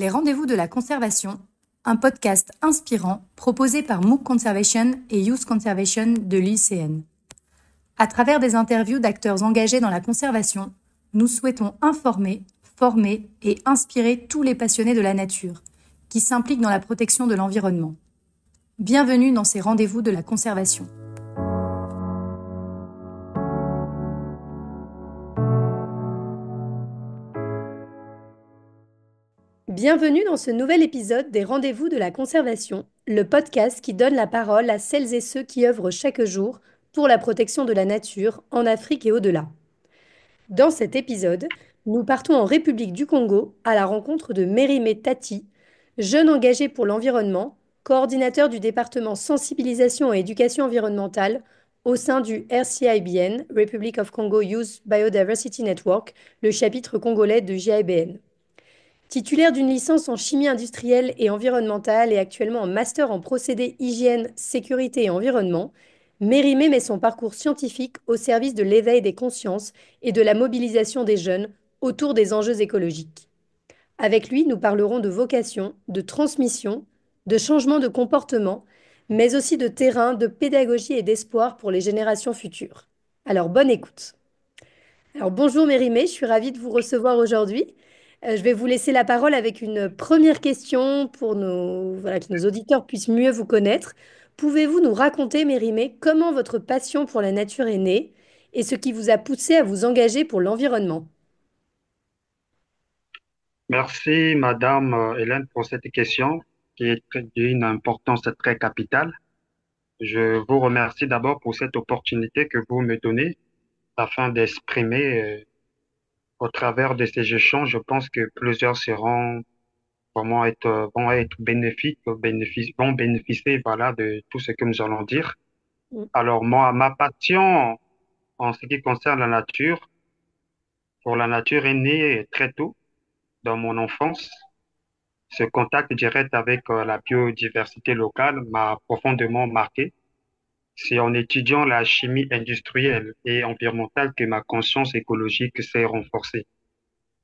Les rendez-vous de la conservation, un podcast inspirant proposé par MOOC Conservation et Youth Conservation de l'ICN. À travers des interviews d'acteurs engagés dans la conservation, nous souhaitons informer, former et inspirer tous les passionnés de la nature qui s'impliquent dans la protection de l'environnement. Bienvenue dans ces rendez-vous de la conservation. Bienvenue dans ce nouvel épisode des Rendez-vous de la conservation, le podcast qui donne la parole à celles et ceux qui œuvrent chaque jour pour la protection de la nature en Afrique et au-delà. Dans cet épisode, nous partons en République du Congo à la rencontre de Mérimée Tati, jeune engagée pour l'environnement, coordinateur du département sensibilisation et éducation environnementale au sein du RCIBN, Republic of Congo Youth Biodiversity Network, le chapitre congolais de JIBN. Titulaire d'une licence en chimie industrielle et environnementale et actuellement en master en procédés hygiène, sécurité et environnement, Mérimée met son parcours scientifique au service de l'éveil des consciences et de la mobilisation des jeunes autour des enjeux écologiques. Avec lui, nous parlerons de vocation, de transmission, de changement de comportement, mais aussi de terrain, de pédagogie et d'espoir pour les générations futures. Alors bonne écoute. Alors bonjour Mérimée, je suis ravie de vous recevoir aujourd'hui. Je vais vous laisser la parole avec une première question pour que nos auditeurs puissent mieux vous connaître. Pouvez-vous nous raconter, Mérimée, comment votre passion pour la nature est née et ce qui vous a poussé à vous engager pour l'environnement? Merci, Madame Hélène, pour cette question qui est d'une importance très capitale. Je vous remercie d'abord pour cette opportunité que vous me donnez afin d'exprimer au travers de ces échanges. Je pense que plusieurs seront vont être bénéfiques, vont bénéficier, voilà, de tout ce que nous allons dire. Mm. Alors, moi, ma passion en ce qui concerne la nature, pour la nature est née très tôt dans mon enfance. Ce contact direct avec la biodiversité locale m'a profondément marqué. C'est en étudiant la chimie industrielle et environnementale que ma conscience écologique s'est renforcée.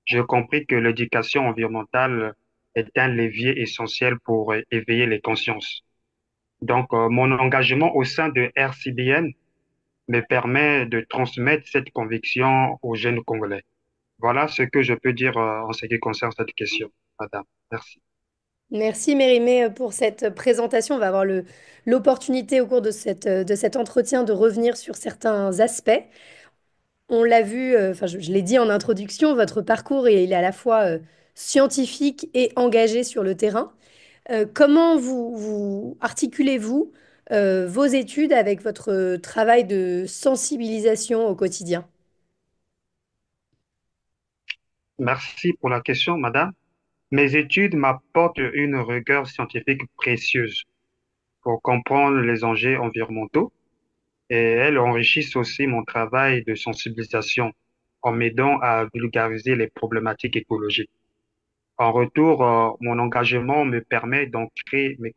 J'ai compris que l'éducation environnementale est un levier essentiel pour éveiller les consciences. Donc, mon engagement au sein de RCBN me permet de transmettre cette conviction aux jeunes Congolais. Voilà ce que je peux dire en ce qui concerne cette question, madame. Merci. Merci Mérimée pour cette présentation. On va avoir l'opportunité au cours de cet entretien de revenir sur certains aspects. On l'a vu, je l'ai dit en introduction, votre parcours il est à la fois scientifique et engagé sur le terrain. Comment vous articulez-vous vos études avec votre travail de sensibilisation au quotidien? Merci pour la question, madame. Mes études m'apportent une rigueur scientifique précieuse pour comprendre les enjeux environnementaux et elles enrichissent aussi mon travail de sensibilisation en m'aidant à vulgariser les problématiques écologiques. En retour, mon engagement me permet d'ancrer mes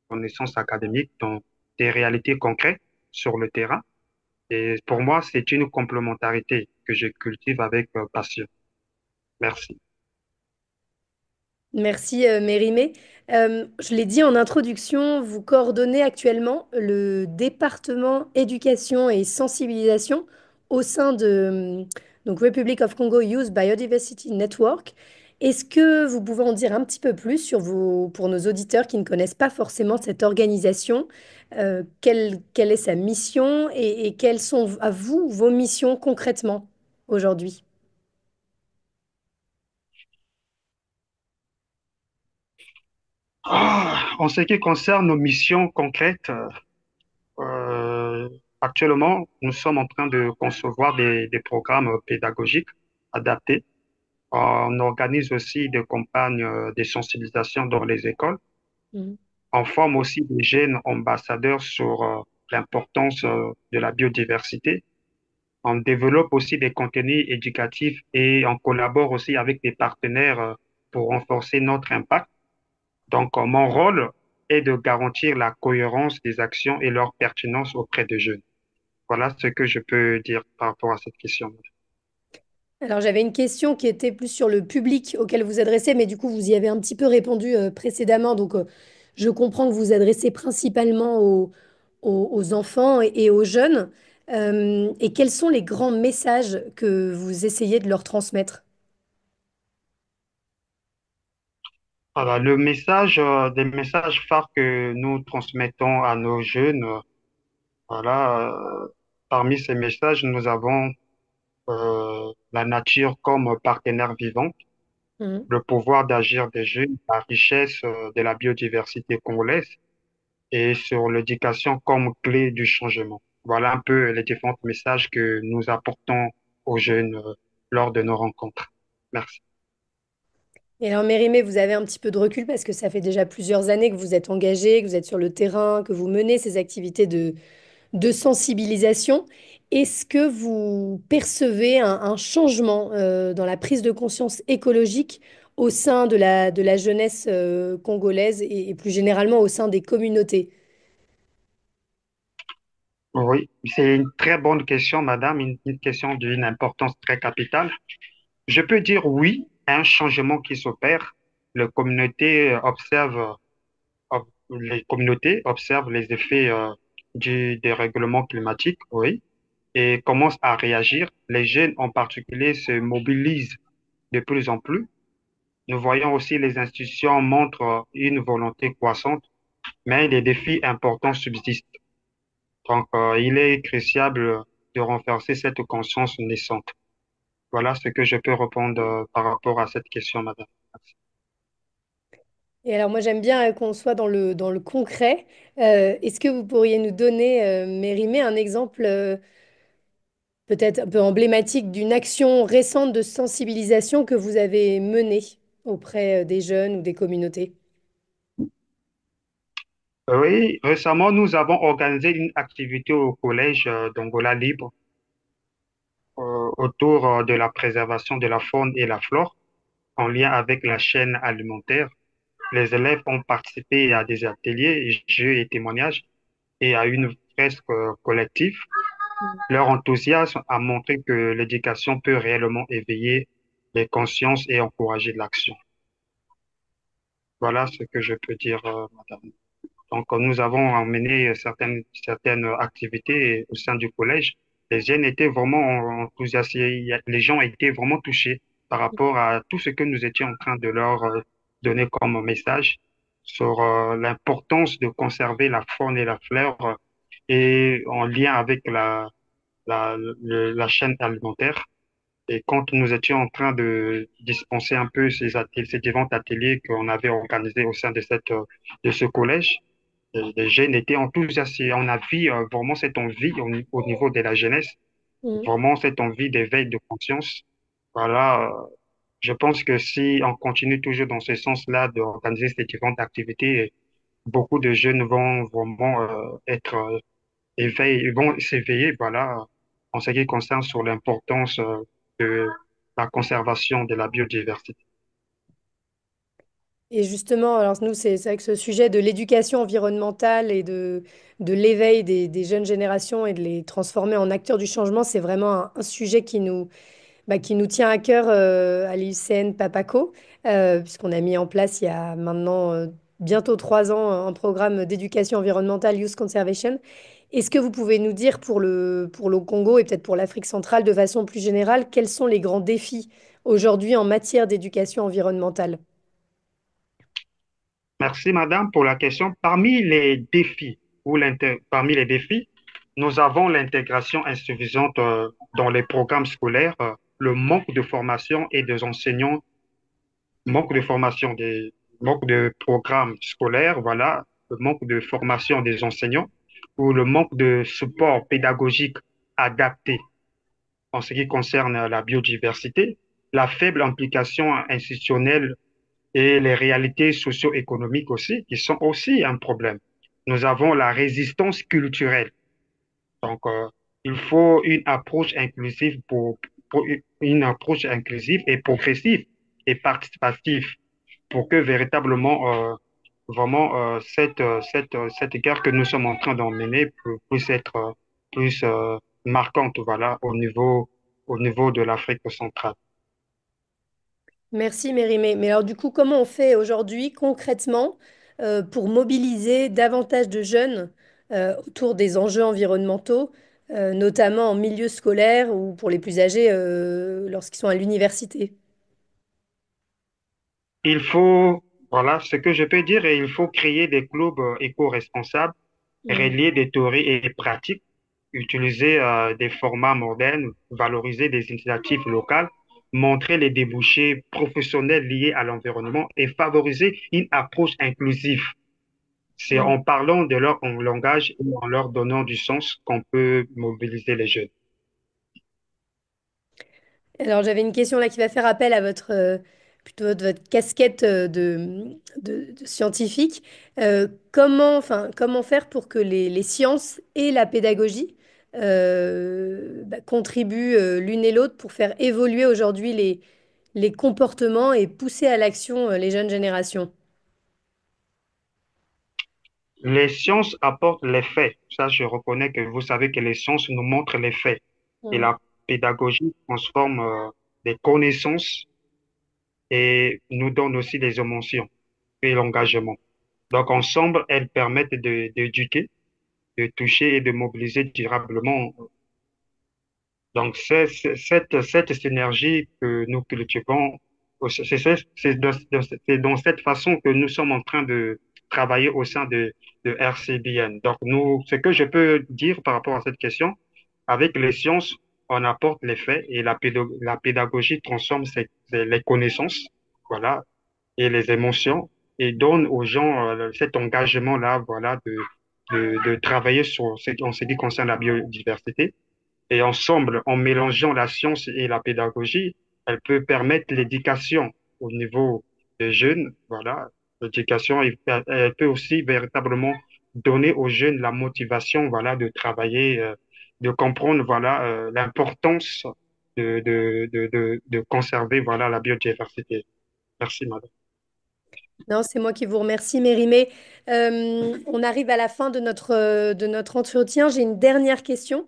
connaissances académiques dans des réalités concrètes sur le terrain. Et pour moi, c'est une complémentarité que je cultive avec passion. Merci. Merci Mérimée. Je l'ai dit en introduction, vous coordonnez actuellement le département éducation et sensibilisation au sein de donc Republic of Congo Youth Biodiversity Network. Est-ce que vous pouvez en dire un petit peu plus sur pour nos auditeurs qui ne connaissent pas forcément cette organisation, quelle est sa mission et quelles sont à vous vos missions concrètement aujourd'hui? En ce qui concerne nos missions concrètes, Euh, actuellement, nous sommes en train de concevoir des programmes pédagogiques adaptés. On organise aussi des campagnes de sensibilisation dans les écoles. Mhm. On forme aussi des jeunes ambassadeurs sur l'importance de la biodiversité. On développe aussi des contenus éducatifs et on collabore aussi avec des partenaires pour renforcer notre impact. Donc, mon rôle est de garantir la cohérence des actions et leur pertinence auprès des jeunes. Voilà ce que je peux dire par rapport à cette question. Alors j'avais une question qui était plus sur le public auquel vous adressez, mais du coup vous y avez un petit peu répondu précédemment. Donc je comprends que vous vous adressez principalement aux enfants et aux jeunes. Et quels sont les grands messages que vous essayez de leur transmettre? Voilà, des messages phares que nous transmettons à nos jeunes, voilà, parmi ces messages, nous avons la nature comme partenaire vivant, Mhm. le pouvoir d'agir des jeunes, la richesse de la biodiversité congolaise et sur l'éducation comme clé du changement. Voilà un peu les différents messages que nous apportons aux jeunes lors de nos rencontres. Merci. Et alors Mérimée, vous avez un petit peu de recul parce que ça fait déjà plusieurs années que vous êtes engagé, que vous êtes sur le terrain, que vous menez ces activités de sensibilisation. Est-ce que vous percevez un changement dans la prise de conscience écologique au sein de la jeunesse congolaise et plus généralement au sein des communautés? Oui, c'est une très bonne question, madame, une question d'une importance très capitale. Je peux dire oui à un changement qui s'opère. Les communautés observent les effets du dérèglement climatique, oui, et commencent à réagir. Les jeunes en particulier se mobilisent de plus en plus. Nous voyons aussi les institutions montrent une volonté croissante, mais des défis importants subsistent. Donc, il est crucial de renforcer cette conscience naissante. Voilà ce que je peux répondre par rapport à cette question, madame. Et alors moi j'aime bien qu'on soit dans le concret. Est-ce que vous pourriez nous donner, Mérimée, un exemple peut-être un peu emblématique d'une action récente de sensibilisation que vous avez menée auprès des jeunes ou des communautés? Oui, récemment, nous avons organisé une activité au collège d'Angola Libre autour de la préservation de la faune et la flore en lien avec la chaîne alimentaire. Les élèves ont participé à des ateliers, jeux et témoignages et à une fresque collective. Leur enthousiasme a montré que l'éducation peut réellement éveiller les consciences et encourager l'action. Voilà ce que je peux dire, madame. Donc, nous avons emmené certaines activités au sein du collège. Les jeunes étaient vraiment enthousiasmés. Les gens étaient vraiment touchés par rapport à tout ce que nous étions en train de leur donner comme message sur l'importance de conserver la faune et la flore et en lien avec la chaîne alimentaire. Et quand nous étions en train de dispenser un peu ces différents ateliers qu'on avait organisés au sein de de ce collège, les jeunes étaient enthousiastés. On a vu vraiment cette envie au niveau de la jeunesse, Mhm. vraiment cette envie d'éveil de conscience. Voilà, je pense que si on continue toujours dans ce sens-là d'organiser ces différentes activités, beaucoup de jeunes vont vraiment être éveillés, vont s'éveiller, voilà, en ce qui concerne sur l'importance de la conservation de la biodiversité. Et justement, alors nous, c'est vrai que ce sujet de l'éducation environnementale et de l'éveil des jeunes générations et de les transformer en acteurs du changement, c'est vraiment un sujet qui nous tient à cœur à l'IUCN Papaco, puisqu'on a mis en place il y a maintenant bientôt 3 ans un programme d'éducation environnementale Youth Conservation. Est-ce que vous pouvez nous dire pour le Congo et peut-être pour l'Afrique centrale de façon plus générale, quels sont les grands défis aujourd'hui en matière d'éducation environnementale? Merci, madame, pour la question. Parmi les défis, nous avons l'intégration insuffisante dans les programmes scolaires, le manque de formation et des enseignants, manque de formation manque de programmes scolaires, voilà, le manque de formation des enseignants ou le manque de support pédagogique adapté en ce qui concerne la biodiversité, la faible implication institutionnelle et les réalités socio-économiques aussi, qui sont aussi un problème. Nous avons la résistance culturelle. Donc, il faut une approche inclusive et progressive et participative pour que véritablement, vraiment, cette guerre que nous sommes en train d'emmener puisse être plus marquante, voilà, au niveau au niveau de l'Afrique centrale. Merci Mérimée. Mais alors du coup, comment on fait aujourd'hui concrètement pour mobiliser davantage de jeunes autour des enjeux environnementaux, notamment en milieu scolaire ou pour les plus âgés lorsqu'ils sont à l'université? Il faut, voilà ce que je peux dire, et il faut créer des clubs éco-responsables, Mm. relier des théories et pratiques, utiliser des formats modernes, valoriser des initiatives locales, montrer les débouchés professionnels liés à l'environnement et favoriser une approche inclusive. C'est Mm. en parlant de leur en langage et en leur donnant du sens qu'on peut mobiliser les jeunes. Alors j'avais une question là qui va faire appel à votre plutôt votre casquette de scientifique. Comment faire pour que les sciences et la pédagogie contribuent l'une et l'autre pour faire évoluer aujourd'hui les comportements et pousser à l'action les jeunes générations? Les sciences apportent les faits. Ça, je reconnais que vous savez que les sciences nous montrent les faits. Et Mm. la pédagogie transforme des connaissances et nous donne aussi des émotions et l'engagement. Donc, ensemble, elles permettent d'éduquer, de toucher et de mobiliser durablement. Donc, cette synergie que nous cultivons, c'est dans cette façon que nous sommes en train de travailler au sein de RCBN. Donc, nous, ce que je peux dire par rapport à cette question, avec les sciences, on apporte les faits et la pédagogie transforme les connaissances, voilà, et les émotions et donne aux gens cet engagement-là, voilà, de travailler en ce qui concerne la biodiversité. Et ensemble, en mélangeant la science et la pédagogie, elle peut permettre l'éducation au niveau des jeunes. Voilà, l'éducation, elle peut aussi véritablement donner aux jeunes la motivation, voilà, de travailler, de comprendre, voilà, l'importance de conserver, voilà, la biodiversité. Merci, madame. Non, c'est moi qui vous remercie, Mérimée. On arrive à la fin de notre entretien. J'ai une dernière question.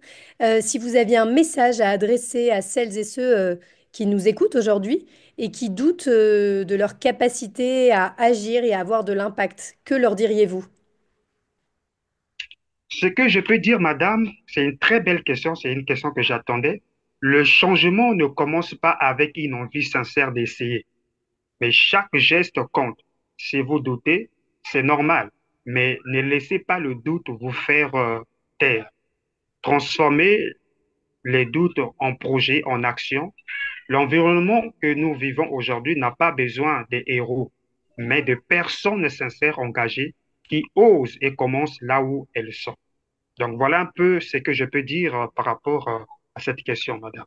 Si vous aviez un message à adresser à celles et ceux qui nous écoutent aujourd'hui et qui doutent de leur capacité à agir et à avoir de l'impact, que leur diriez-vous? Ce que je peux dire, madame, c'est une très belle question, c'est une question que j'attendais. Le changement ne commence pas avec une envie sincère d'essayer. Mais chaque geste compte. Si vous doutez, c'est normal, mais ne laissez pas le doute vous faire taire. Transformez les doutes en projets, en actions. L'environnement que nous vivons aujourd'hui n'a pas besoin des héros, mais de personnes sincères engagées qui osent et commencent là où elles sont. Donc voilà un peu ce que je peux dire par rapport à cette question, madame.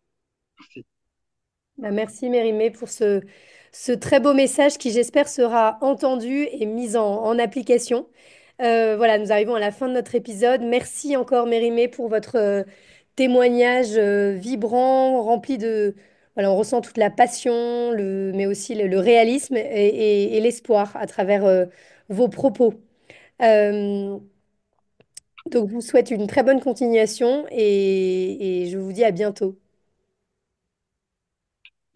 Merci. Bah, merci Mérimée pour ce très beau message qui, j'espère, sera entendu et mis en application. Voilà, nous arrivons à la fin de notre épisode. Merci encore Mérimée pour votre témoignage vibrant, rempli de... Voilà, on ressent toute la passion, mais aussi le réalisme et l'espoir à travers vos propos. Euh, donc, je vous souhaite une très bonne continuation et je vous dis à bientôt.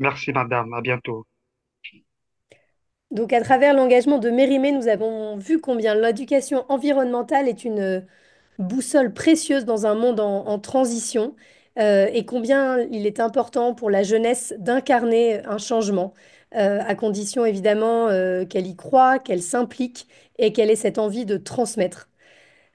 Merci, madame. À bientôt. Donc, à travers l'engagement de Mérimée, nous avons vu combien l'éducation environnementale est une boussole précieuse dans un monde en transition et combien il est important pour la jeunesse d'incarner un changement, à condition évidemment qu'elle y croit, qu'elle s'implique et qu'elle ait cette envie de transmettre.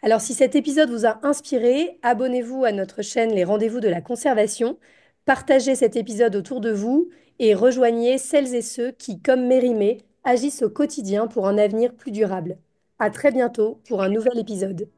Alors, si cet épisode vous a inspiré, abonnez-vous à notre chaîne Les Rendez-vous de la Conservation, partagez cet épisode autour de vous et rejoignez celles et ceux qui, comme Mérimée, agissent au quotidien pour un avenir plus durable. À très bientôt pour un nouvel épisode.